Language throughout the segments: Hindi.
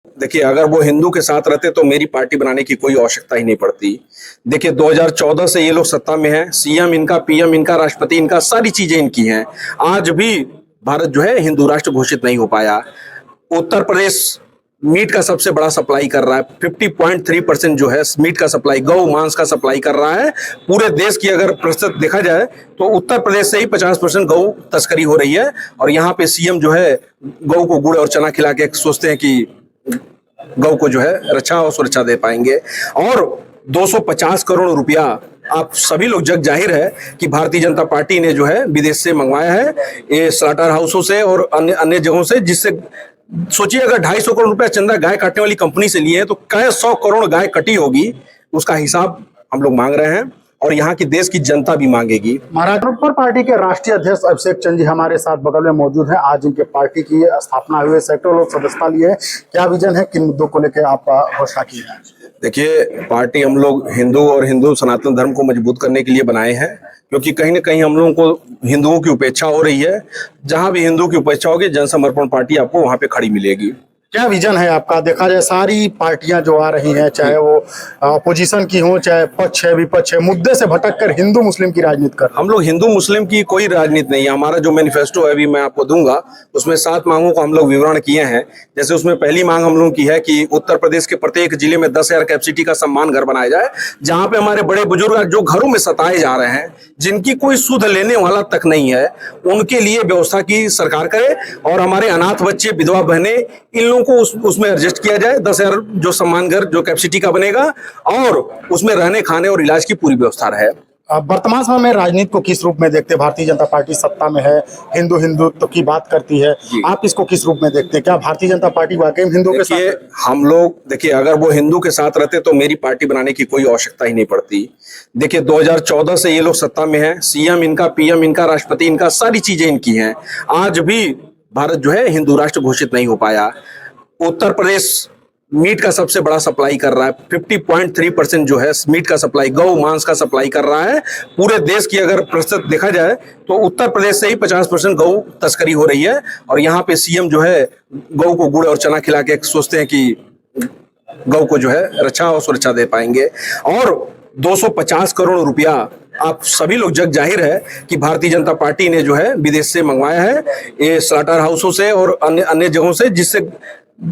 देखिए, अगर वो हिंदू के साथ रहते तो मेरी पार्टी बनाने की कोई आवश्यकता ही नहीं पड़ती। देखिए, 2014 से ये लोग सत्ता में हैं, सीएम इनका, पीएम इनका, राष्ट्रपति इनका, सारी चीजें इनकी हैं। आज भी भारत जो है हिंदू राष्ट्र घोषित नहीं हो पाया। उत्तर प्रदेश मीट का सबसे बड़ा सप्लाई कर रहा है। 50.3% जो है मीट का सप्लाई, गौ मांस का सप्लाई कर रहा है। पूरे देश की अगर प्रतिशत देखा जाए तो उत्तर प्रदेश से ही 50% गौ तस्करी हो रही है। और यहाँ पे सीएम जो है गौ को गुड़ और चना खिला के सोचते हैं कि गौ को जो है रक्षा और सुरक्षा दे पाएंगे। और 250 करोड़ रुपया आप सभी लोग जग जाहिर है कि भारतीय जनता पार्टी ने जो है विदेश से मंगवाया है, ये स्लॉटर हाउसों से और अन्य अन्य जगहों से, जिससे सोचिए अगर 250 करोड़ रुपया चंदा गाय काटने वाली कंपनी से लिए हैं तो कई 100 करोड़ गाय कटी होगी। उसका हिसाब हम लोग मांग रहे हैं और यहाँ की देश की जनता भी मांगेगी। महाराज पर पार्टी के राष्ट्रीय अध्यक्ष अभिषेक चंद्र जी हमारे साथ बगल में मौजूद हैं। आज इनके पार्टी की स्थापना हुई, सैकड़ों लोग सदस्यता लिए हैं। क्या विजन है, किन मुद्दों को लेकर आप घोषणा की है? देखिए, पार्टी हम लोग हिंदू और हिंदू सनातन धर्म को मजबूत करने के लिए बनाए हैं, क्योंकि कहीं ना कहीं हम लोगों को हिंदुओं की उपेक्षा हो रही है। जहां भी हिंदू की उपेक्षा होगी, जनसमर्पण पार्टी आपको वहां पे खड़ी मिलेगी। क्या विजन है आपका? देखा जाए सारी पार्टियां जो आ रही हैं, चाहे वो अपोजिशन की हो, चाहे पक्ष है विपक्ष है, मुद्दे से भटक कर हिंदू मुस्लिम की राजनीति कर रहे हैं। हम लोग हिंदू मुस्लिम की कोई राजनीति नहीं है। हमारा जो मैनिफेस्टो है अभी मैं आपको दूंगा, उसमें 7 मांगों को हम लोग विवरण किए हैं। जैसे उसमें पहली मांग हम लोगों की है कि उत्तर प्रदेश के प्रत्येक जिले में 10,000 कैपेसिटी का सम्मान घर बनाया जाए, जहां पे हमारे बड़े बुजुर्ग जो घरों में सताए जा रहे हैं, जिनकी कोई सुध लेने वाला तक नहीं है, उनके लिए व्यवस्था की सरकार करे। और हमारे अनाथ बच्चे, विधवा बहनें, इन लोगों को उसमें एडजस्ट किया जाए। 10,000 जो सम्मान घर जो कैपेसिटी का बनेगा और उसमें रहने खाने और इलाज की पूरी व्यवस्था रहे। वर्तमान समय में राजनीति को किस रूप में देखते हैं? भारतीय जनता पार्टी सत्ता में है, हिंदू हिंदुत्व की बात करती है, आप इसको किस रूप में देखते हैं? क्या भारतीय जनता पार्टी वाकई हिंदू के साथ? हम लोग देखिए, अगर वो हिंदू के साथ रहते तो मेरी पार्टी बनाने की कोई आवश्यकता ही नहीं पड़ती। देखिए, 2014 से ये लोग सत्ता में हैं, सीएम इनका, पीएम इनका, राष्ट्रपति इनका, सारी चीजें इनकी हैं। आज भी भारत जो है हिंदू राष्ट्र घोषित नहीं हो पाया। उत्तर प्रदेश मीट का सबसे बड़ा सप्लाई कर रहा है। 50.3% जो है मीट का सप्लाई, गौ मांस का सप्लाई कर रहा है। पूरे देश की अगर प्रतिशत देखा जाए तो उत्तर प्रदेश से ही 50% गौ तस्करी हो रही है। और यहाँ पे सीएम जो है गौ को गुड़ और चना खिला के सोचते हैं कि गौ को जो है रक्षा और सुरक्षा दे पाएंगे। और 250 करोड़ रुपया आप सभी लोग जग जाहिर है कि भारतीय जनता पार्टी ने जो है विदेश से मंगवाया है, ये स्लॉटर हाउसों से और अन्य अन्य जगहों से, जिससे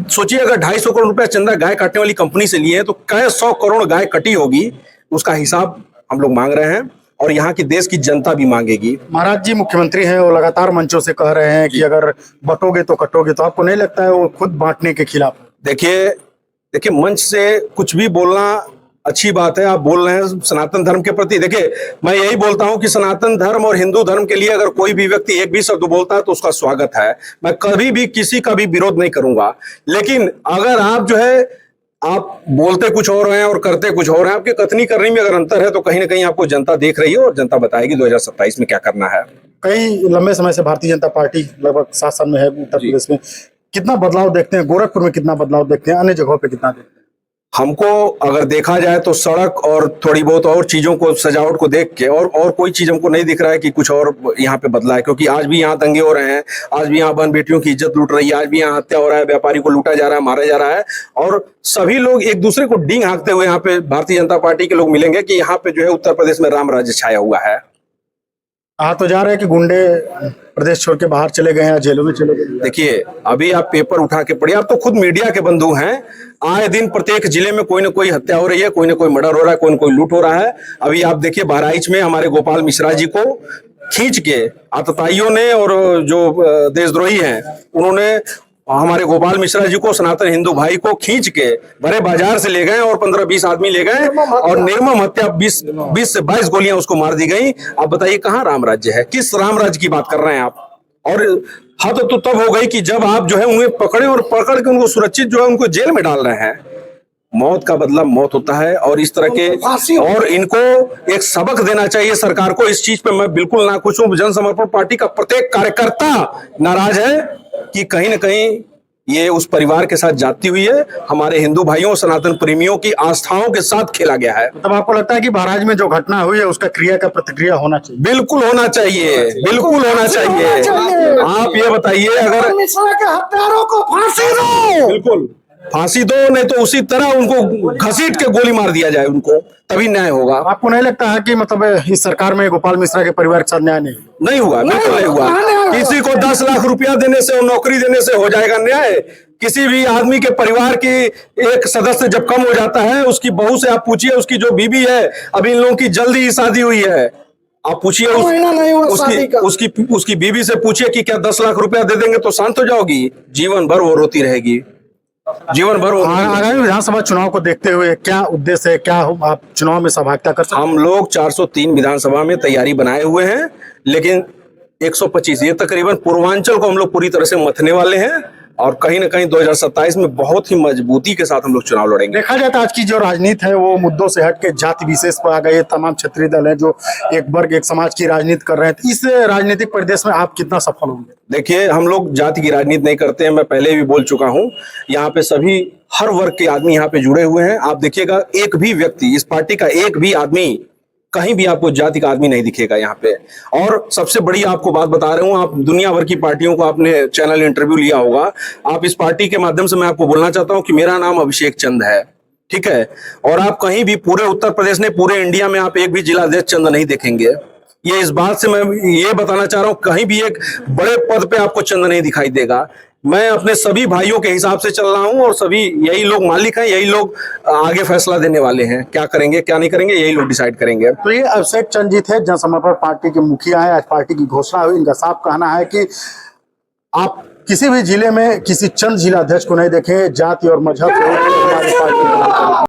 सोचिए अगर 250 करोड़ रुपया चंदा गाय काटने वाली कंपनी से लिए हैं तो कई 100 करोड़ गाय कटी होगी। उसका हिसाब हम लोग मांग रहे हैं और यहाँ की देश की जनता भी मांगेगी। महाराज जी मुख्यमंत्री हैं, वो लगातार मंचों से कह रहे हैं कि अगर बटोगे तो कटोगे, तो आपको नहीं लगता है वो खुद बांटने के खिलाफ? देखिए, मंच से कुछ भी बोलना अच्छी बात है। आप बोल रहे हैं सनातन धर्म के प्रति। देखिए, मैं यही बोलता हूं कि सनातन धर्म और हिंदू धर्म के लिए अगर कोई भी व्यक्ति एक भी शब्द बोलता है तो उसका स्वागत है। मैं कभी भी किसी का भी विरोध नहीं करूंगा। लेकिन अगर आप जो है आप बोलते कुछ और हैं और करते कुछ और हैं, आपके कथनी करने में अगर अंतर है तो कहीं ना कहीं आपको जनता देख रही है और जनता बताएगी 2027 में क्या करना है। कई लंबे समय से भारतीय जनता पार्टी लगभग शासन में है उत्तर प्रदेश में। कितना बदलाव देखते हैं? गोरखपुर में कितना बदलाव देखते हैं? अन्य जगहों पे कितना देखते हैं? हमको अगर देखा जाए तो सड़क और थोड़ी बहुत और चीजों को, सजावट को देख के और कोई चीज हमको नहीं दिख रहा है कि कुछ और यहाँ पे बदला है। क्योंकि आज भी यहाँ दंगे हो रहे हैं, आज भी यहाँ बहन बेटियों की इज्जत लूट रही है, आज भी यहाँ हत्या हो रहा है, व्यापारी को लूटा जा रहा है, मारा जा रहा है। और सभी लोग एक दूसरे को डींग हाँकते हुए यहाँ पे भारतीय जनता पार्टी के लोग मिलेंगे कि यहाँ पे जो है उत्तर प्रदेश में राम राज्य छाया हुआ है। तो जा रहे हैं कि गुंडे प्रदेश छोड़ के बाहर चले गए हैं, जेलों में चले गए। देखिए, अभी आप पेपर उठा के पढ़िए, आप तो खुद मीडिया के बंधु हैं। आए दिन प्रत्येक जिले में कोई ना कोई हत्या हो रही है, कोई ना कोई मर्डर हो रहा है, कोई ना कोई लूट हो रहा है। अभी आप देखिए बहराइच में हमारे गोपाल मिश्रा जी को खींच के आतताइयों ने और जो देशद्रोही हैं उन्होंने हमारे गोपाल मिश्रा जी को, सनातन हिंदू भाई को खींच के बड़े बाजार से ले गए और 15-20 आदमी ले गए और निर्मम हत्या 20 से 22 गोलियां उसको मार दी गई। आप बताइए कहाँ राम राज्य है? किस राम राज्य की बात कर रहे हैं आप? और हद तो तब हो गई कि जब आप जो है उन्हें पकड़े और पकड़ के उनको सुरक्षित जो है उनको जेल में डाल रहे हैं। मौत का बदला मौत होता है और इस तरह के, और इनको एक सबक देना चाहिए सरकार को। इस चीज पे मैं बिल्कुल नाखुश हूं। जनसमर्पण पार्टी का प्रत्येक कार्यकर्ता नाराज है कि कहीं ना कहीं ये उस परिवार के साथ जाती हुई है, हमारे हिंदू भाइयों, सनातन प्रेमियों की आस्थाओं के साथ खेला गया है। तब आपको लगता है कि महाराज में जो घटना हुई है उसका क्रिया का प्रतिक्रिया होना चाहिए? बिल्कुल होना चाहिए, बिल्कुल होना चाहिए। आप ये बताइए, अगर हत्यारों को फांसी दो। बिल्कुल फांसी दो, नहीं तो उसी तरह उनको घसीट के गोली मार दिया जाए उनको, तभी न्याय होगा। आपको नहीं लगता है कि मतलब इस सरकार में गोपाल मिश्रा के परिवार के साथ न्याय नहीं हुआ? नहीं हुआ, बिल्कुल नहीं हुआ। किसी को 10 लाख रुपया देने से और नौकरी देने से हो जाएगा न्याय? किसी भी आदमी के परिवार की एक सदस्य जब कम हो जाता है, उसकी बहू से आप पूछिए, उसकी जो बीबी है, अभी इन लोगों की जल्दी ही शादी हुई है, आप पूछिए उसकी बीबी से पूछिए कि क्या 10 लाख रुपया दे देंगे तो शांत हो जाओगी? जीवन भर वो रोती रहेगी, जीवन भर वो। आगामी विधानसभा चुनाव को देखते हुए क्या उद्देश्य है, क्या आप चुनाव में सहभागिता कर सकते हैं? हम लोग 403 विधानसभा में तैयारी बनाए हुए हैं, लेकिन 125 ये तकरीबन पूर्वांचल को हम लोग पूरी तरह से मथने वाले हैं, और कहीं ना कहीं 2027 में बहुत ही मजबूती के साथ हम लोग चुनाव लड़ेंगे। देखा जाए तो आज की जो राजनीति है वो मुद्दों से हट के जाति विशेष पर आ गए। तमाम क्षेत्रीय दल हैं जो एक वर्ग एक समाज की राजनीति कर रहे हैं। तो इस राजनीतिक परिदृश्य में आप कितना सफल होंगे? देखिए, हम लोग जाति की राजनीति नहीं करते हैं, मैं पहले भी बोल चुका हूं। यहाँ पे सभी हर वर्ग के आदमी यहाँ पे जुड़े हुए हैं। आप देखिएगा, एक भी व्यक्ति इस पार्टी का, एक भी आदमी, कहीं भी आपको जाति का आदमी नहीं दिखेगा यहाँ पे। और सबसे बड़ी आपको बात बता रहा हूँ, आप दुनिया भर की पार्टियों को आपने चैनल इंटरव्यू लिया होगा, आप इस पार्टी के माध्यम से मैं आपको बोलना चाहता हूँ कि मेरा नाम अभिषेक चंद है, ठीक है? और आप कहीं भी पूरे उत्तर प्रदेश ने, पूरे इंडिया में आप एक भी जिलाध्यक्ष चंद नहीं देखेंगे। ये इस बात से मैं ये बताना चाह रहा हूँ, कहीं भी एक बड़े पद पे आपको चंद नहीं दिखाई देगा। मैं अपने सभी भाइयों के हिसाब से चल रहा हूं, और सभी यही लोग मालिक हैं, यही लोग आगे फैसला देने वाले हैं। क्या करेंगे क्या नहीं करेंगे, यही लोग डिसाइड करेंगे। तो ये अभिषेक चंद जी थे, जनसमर्पण पार्टी के मुखिया है। आज पार्टी की घोषणा हुई। इनका साफ कहना है कि आप किसी भी जिले में किसी चंद जिलाध्यक्ष को नहीं देखें, जाति और मजहब हमारी पार्टी